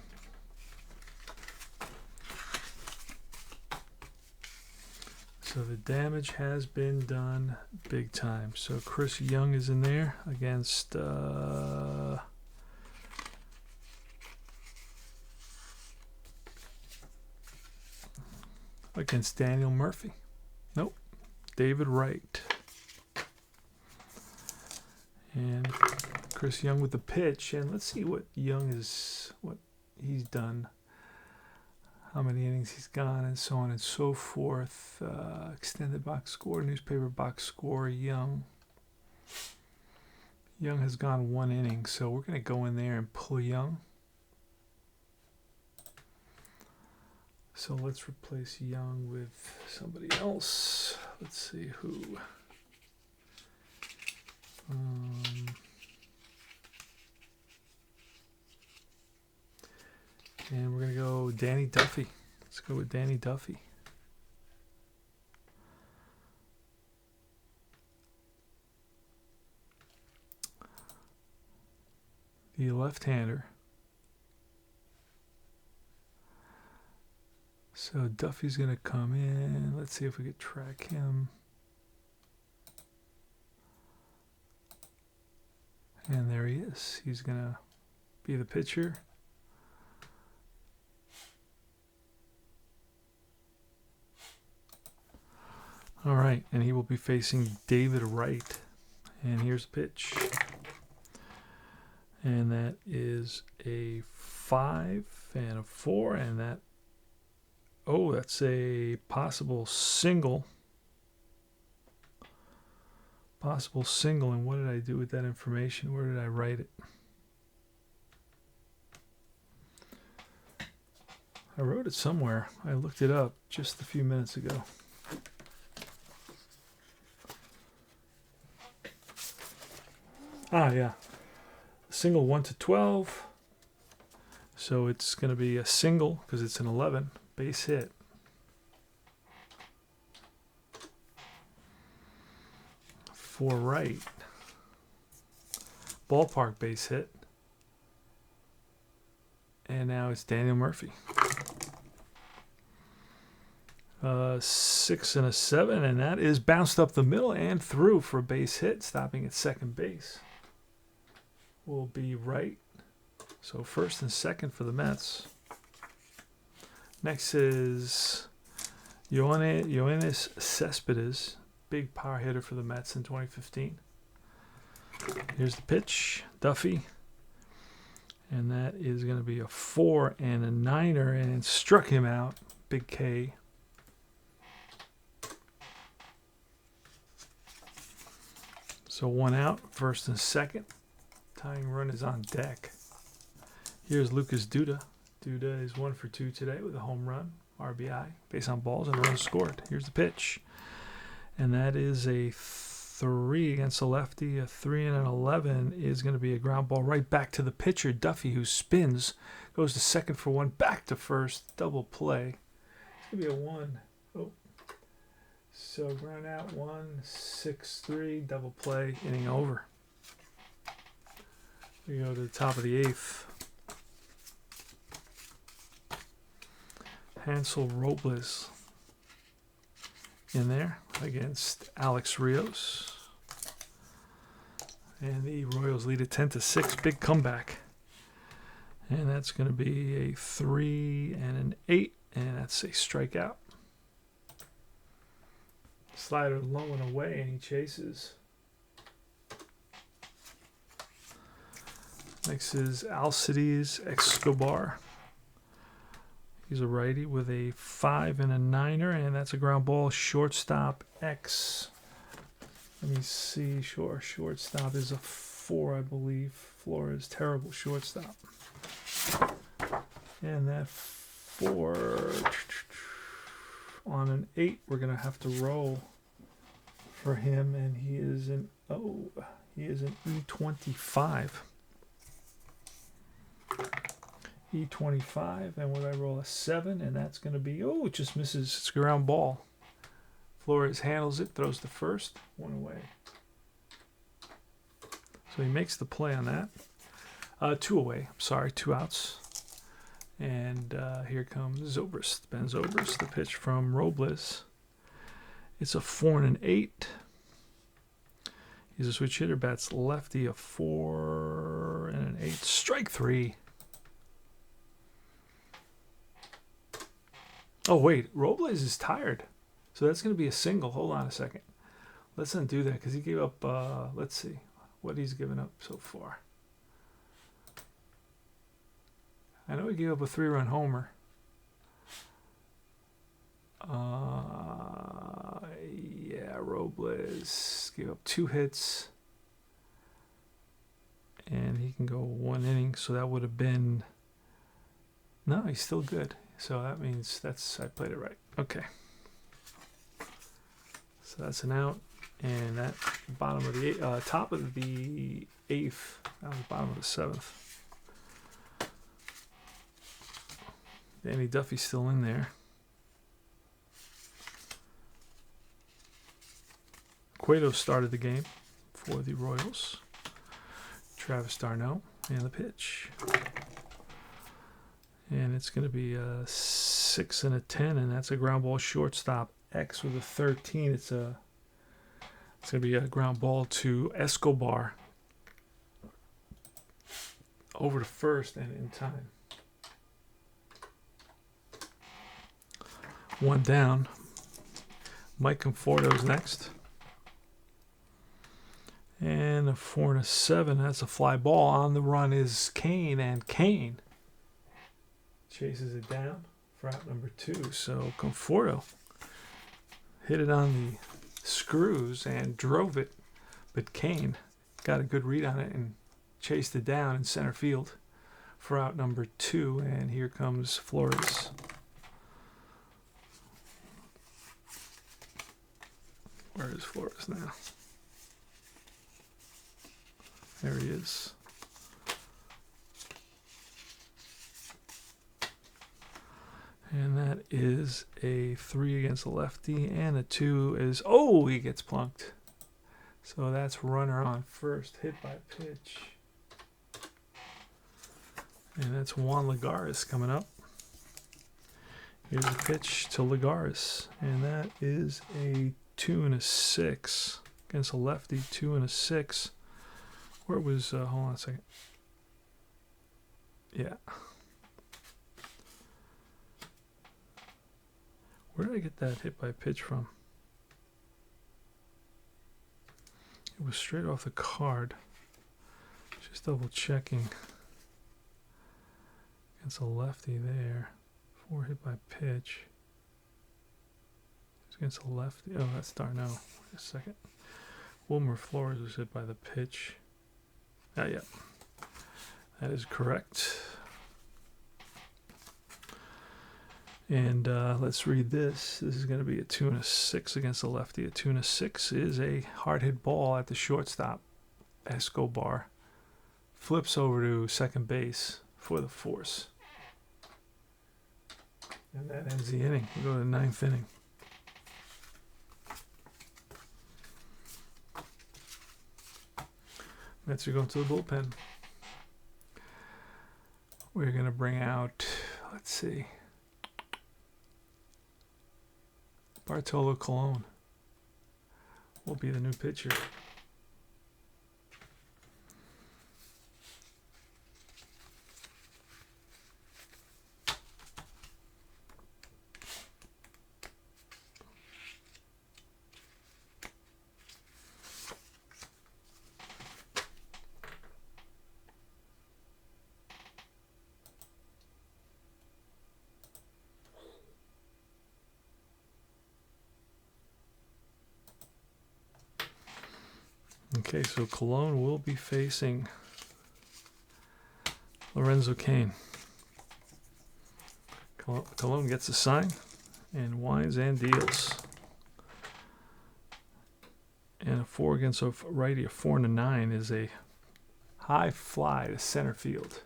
So the damage has been done big time. So Chris Young is in there against Daniel Murphy. Nope. David Wright. And Chris Young with the pitch. And let's see what he's done. How many innings he's gone, and so on and so forth. Extended box score, newspaper box score, Young. Young has gone 1 inning, so we're going to go in there and pull Young. So let's replace Young with somebody else. Let's see who. And we're going to go Danny Duffy. Let's go with Danny Duffy. The left-hander. So Duffy's going to come in. Let's see if we could track him. And there he is. He's going to be the pitcher. All right, and he will be facing David Wright. And here's the pitch. And that is a 5 and a 4, and that's a possible single. Possible single, and what did I do with that information? Where did I write it? I wrote it somewhere. I looked it up just a few minutes ago. Yeah. Single 1 to 12. So it's going to be a single because it's an 11. Base hit. For right. Ballpark base hit. And now it's Daniel Murphy. 6 and a 7, and that is bounced up the middle and through for a base hit, stopping at second base. Will be right. So first and second for the Mets. Next is Yoenis Cespedes, big power hitter for the Mets in 2015. Here's the pitch, Duffy. And that is going to be a 4 and a 9er, and struck him out. Big K. So 1 out, first and second. Tying run is on deck. Here's Lucas Duda. Duda is 1 for 2 today with a home run, RBI, base on balls, and a run scored. Here's the pitch. And that is a 3 against the lefty. A 3 and an 11 is going to be a ground ball right back to the pitcher, Duffy, who spins, goes to second for 1, back to first, double play. It's going to be a 1. Oh. So ground out, 1, 6-3, double play, inning over. We go to the top of the 8th. Hansel Robles in there against Alex Rios. And the Royals lead at 10-6. Big comeback. And that's going to be a 3 and an 8. And that's a strikeout. Slider low and away, and he chases. Next is Alcides Escobar. He's a righty with a 5 and a 9er, and that's a ground ball. Shortstop X. Let me see. Sure, shortstop is a 4, I believe. Flores, terrible shortstop. And that 4 on an 8, we're gonna have to roll for him, and he is an E25. E25, and would I roll a 7? And that's going to be, oh, it just misses. It's a ground ball. Flores handles it, throws the first, 1 away. So he makes the play on that. 2 away, I'm sorry, 2 outs. And here comes Zobrist, Ben Zobrist, the pitch from Robles. It's a 4 and an 8. He's a switch hitter, bats lefty, a 4 and an 8. Strike 3. Oh, wait. Robles is tired. So that's going to be a single. Hold on a second. Let's undo that because he gave up, let's see what he's given up so far. I know he gave up a 3-run homer. Yeah, Robles gave up 2 hits. And he can go 1 inning. So that would have been... No, he's still good. So that means I played it right. Okay. So that's an out, and that bottom of the top of the 8th. That was the bottom of the 7th. Danny Duffy's still in there. Cueto started the game for the Royals. Travis d'Arnaud and the pitch. And it's going to be a 6 and a 10, and that's a ground ball. Shortstop X with a 13. It's going to be a ground ball to Escobar over to first and in time. 1 down. Mike Conforto's next. And a 4 and a 7. That's a fly ball. On the run is Kane, and Kane chases it down for out number 2. So Conforto hit it on the screws and drove it, but Kane got a good read on it and chased it down in center field for out number 2. And here comes Flores. Where is Flores now? There he is. And that is a 3 against the lefty, and a 2 is, oh, he gets plunked. So that's runner on first, hit by pitch. And that's Juan Lagares coming up. Here's a pitch to Lagares, and that is a 2 and a 6 against a lefty. 2 and a 6. Where was? Hold on a second. Yeah. Where did I get that hit by pitch from? It was straight off the card. Just double checking. Against a lefty there. 4 hit by pitch. It's against a lefty. Oh, that's Darno. Wait a second. Wilmer Flores was hit by the pitch. Ah, yeah. That is correct. And let's read this. This is going to be a 2 and a 6 against a lefty. A 2 and a 6 is a hard hit ball at the shortstop. Escobar flips over to second base for the force. And that ends the inning. We go to the 9th inning. Mets are going to the bullpen. We're going to bring out, let's see, Bartolo Colon will be the new pitcher. Okay, so Colon will be facing Lorenzo Cain. Colon gets a sign and winds and deals. And a 4 against a righty, a 4 and a 9 is a high fly to center field.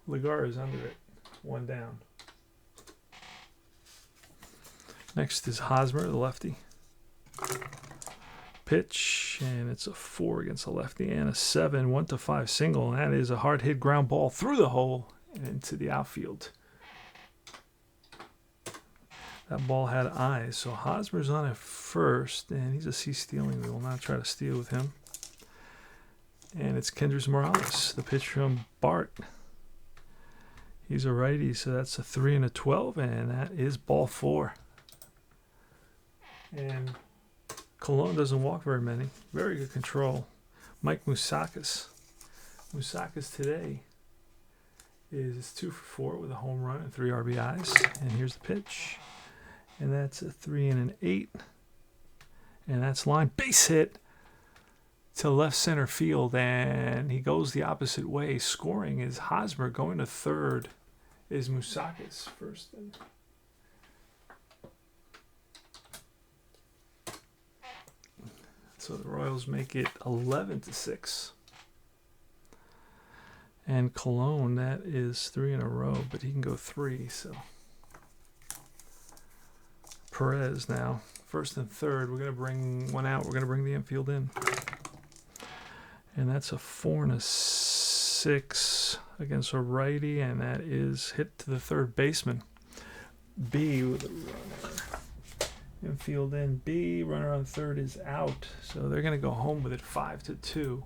Lagares is under it. 1 down. Next is Hosmer, the lefty. Pitch, and it's a 4 against a lefty and a 7, 1-5 single, and that is a hard hit ground ball through the hole and into the outfield. That ball had eyes, so Hosmer's on at first, and he's a C-stealing. We will not try to steal with him. And it's Kendrys Morales, the pitch from Bart. He's a righty, so that's a 3 and a 12, and that is ball 4. And Colon doesn't walk very many. Very good control. Mike Moustakas. Moustakas today is 2 for 4 with a home run and 3 RBIs. And here's the pitch. And that's a 3 and an 8. And that's line base hit to left center field. And he goes the opposite way. Scoring is Hosmer. Going to third is Moustakas first. So the Royals make it 11-6. And Colon, that is 3 in a row, but he can go 3, so. Perez now, first and third. We're going to bring one out. We're going to bring the infield in. And that's a 4 and a 6 against a righty, and that is hit to the third baseman. B with a runner. Infield in. B, runner on third is out. So they're going to go home with it 5-2.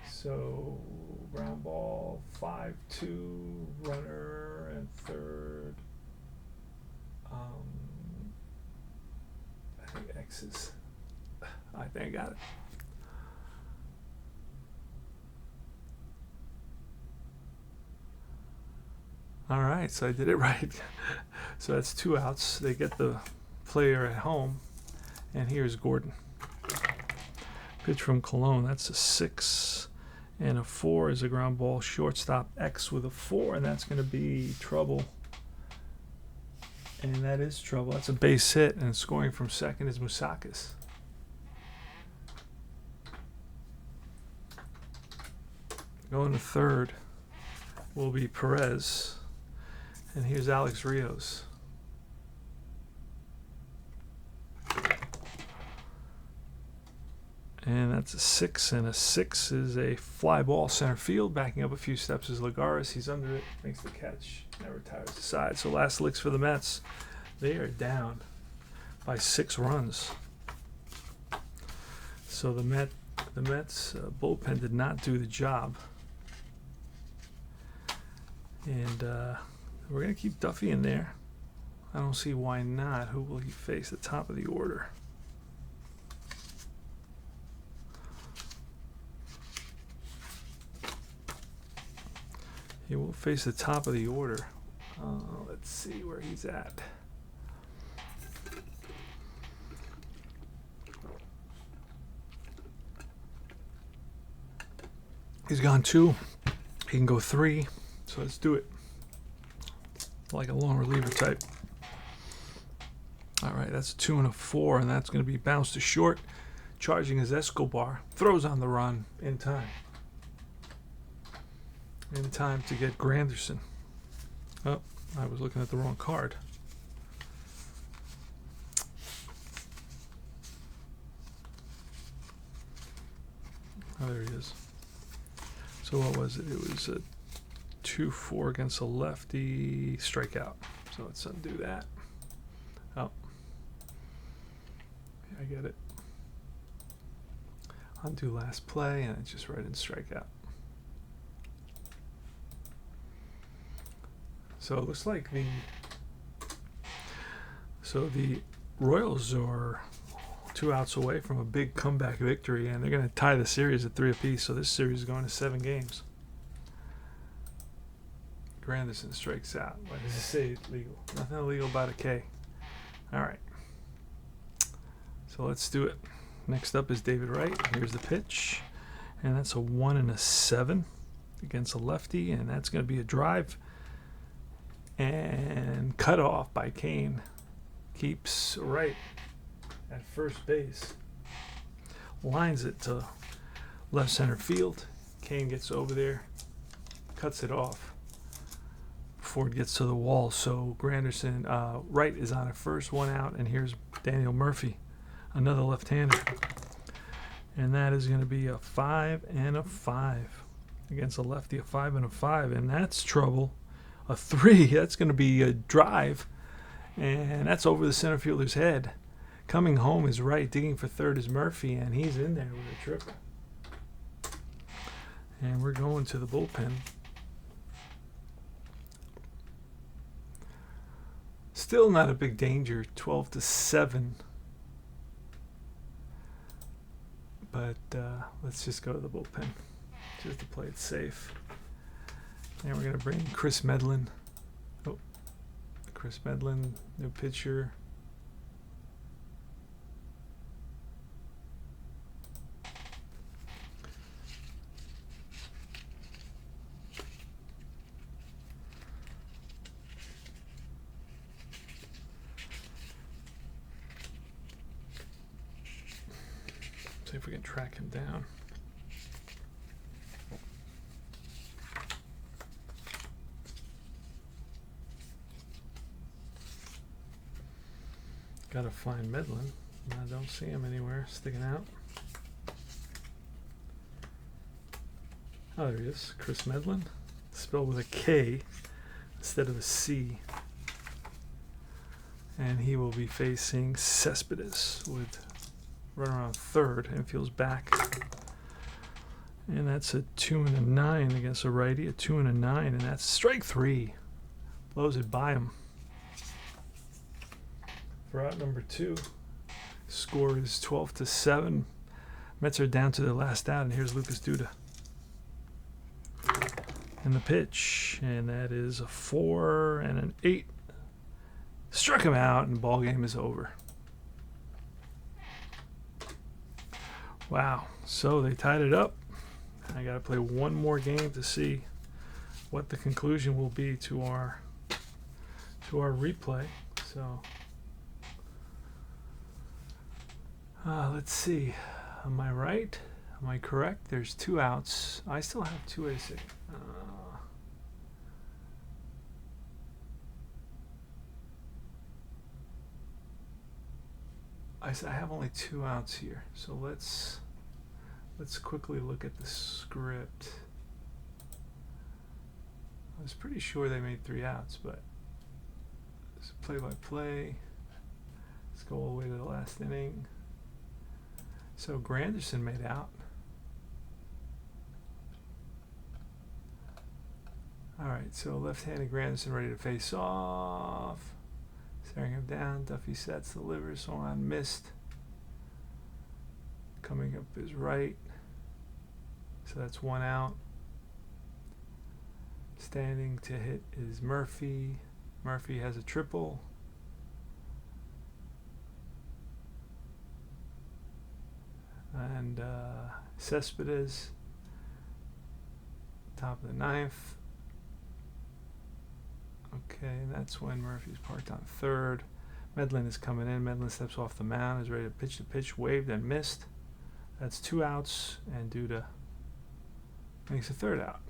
So ground ball 5-2, runner and third. I think X is. I think I got it. All right, so I did it right. So that's 2 outs. They get the player at home. And here's Gordon. Pitch from Colon. That's a 6. And a 4 is a ground ball. Shortstop X with a 4. And that's going to be trouble. And that is trouble. That's a base hit. And scoring from second is Moustakas. Going to third will be Perez. And here's Alex Rios. And that's a 6, and a 6 is a fly ball center field. Backing up a few steps is Lagares. He's under it, makes the catch, never tires aside. So last licks for the Mets. They are down by 6 runs. So the Mets bullpen did not do the job. And we're going to keep Duffy in there. I don't see why not. Who will he face? The top of the order. He will face the top of the order. Let's see where he's at. He's gone 2. He can go 3. So let's do it. Like a long reliever type. All right, that's a 2 and a 4, and that's going to be bounced to short. Charging is Escobar. Throws on the run in time. In time to get Granderson. Oh, I was looking at the wrong card. Oh, there he is. So what was it? It was a 2-4 against a lefty strikeout. So let's undo that. Oh, yeah, I get it. Undo last play, and it's just right in strikeout. So it looks like the Royals are 2 outs away from a big comeback victory, and they're going to tie the series at 3 apiece. So this series is going to 7 games. Granderson strikes out. Why does it say legal? Nothing illegal about a K. All right. So let's do it. Next up is David Wright. Here's the pitch, and that's a 1 and a 7 against a lefty, and that's going to be a drive. And cut off by Kane. Keeps Wright at first base. Lines it to left center field. Kane gets over there, cuts it off before it gets to the wall. So Granderson, Wright is on at first, 1 out, and here's Daniel Murphy, another left-hander. And that is going to be a 5 and a 5 against a lefty, a 5 and a 5, and that's trouble. A 3, that's going to be a drive, and that's over the center fielder's head. Coming home is Wright, digging for third is Murphy, and he's in there with a triple. And we're going to the bullpen. Still not a big danger, 12 to 7. But let's just go to the bullpen just to play it safe. And we're going to bring Chris Medlin. Oh, Chris Medlin, new pitcher. See if we can track him down. Gotta find Medlin. I don't see him anywhere sticking out. Oh, there he is. Chris Medlin. Spelled with a K instead of a C. And he will be facing Cespedes with runner on third, and feels back. And that's a 2 and a 9 against a righty, a 2 and a 9, and that's strike 3. Blows it by him. For out number 2, score is 12 to 7. Mets are down to their last out, and here's Lucas Duda. And the pitch, and that is a 4 and an 8. Struck him out, and the ball game is over. Wow, so they tied it up. I got to play one more game to see what the conclusion will be to our replay. So let's see. Am I right? Am I correct? There's 2 outs. I still have 2 AC. I have only 2 outs here. So let's Let's quickly look at the script. I was pretty sure they made 3 outs, but it's play-by-play. Let's go all the way to the last inning. So Granderson made out. All right, so left-handed Granderson ready to face off. Staring him down. Duffy sets, delivers. Swung on, missed. Coming up is right. So that's 1 out. Standing to hit is Murphy. Murphy has a triple. And Cespedes, top of the 9th. Okay, and that's when Murphy's parked on third. Medlin is coming in. Medlin steps off the mound, is ready to pitch the pitch, waved and missed. That's 2 outs, and Duda makes a 3rd out.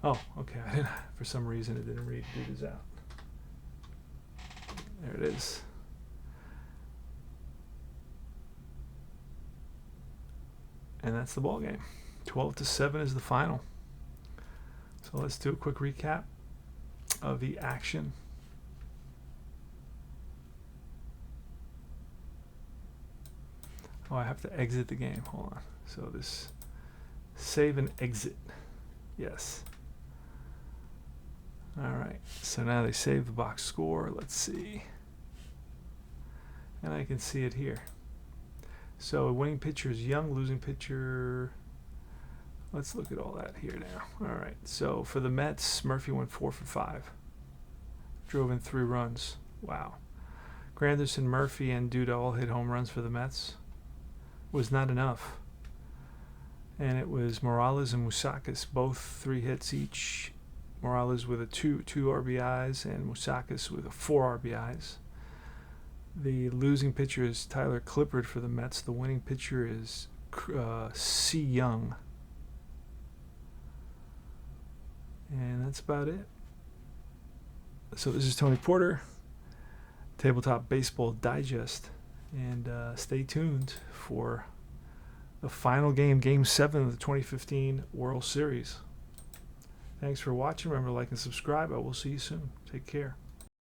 Oh, okay. I didn't, for some reason, it didn't read Duda's out. There it is. And that's the ball game. 12-7 is the final. So let's do a quick recap of the action. Oh, I have to exit the game. Hold on. So this save and exit. Yes. All right. So now they save the box score. Let's see. And I can see it here. So winning pitcher is Young, losing pitcher. Let's look at all that here now. All right. So for the Mets, Murphy went 4 for 5. Drove in 3 runs. Wow. Granderson, Murphy, and Duda all hit home runs for the Mets. Was not enough. And it was Morales and Moustakas, both 3 hits each. Morales with a 2 RBIs and Moustakas with a 4 RBIs. The losing pitcher is Tyler Clippard for the Mets. The winning pitcher is C. Young. And that's about it. So this is Tony Porter, Tabletop Baseball Digest. And stay tuned for the final game, Game 7 of the 2015 World Series. Thanks for watching. Remember to like and subscribe. I will see you soon. Take care.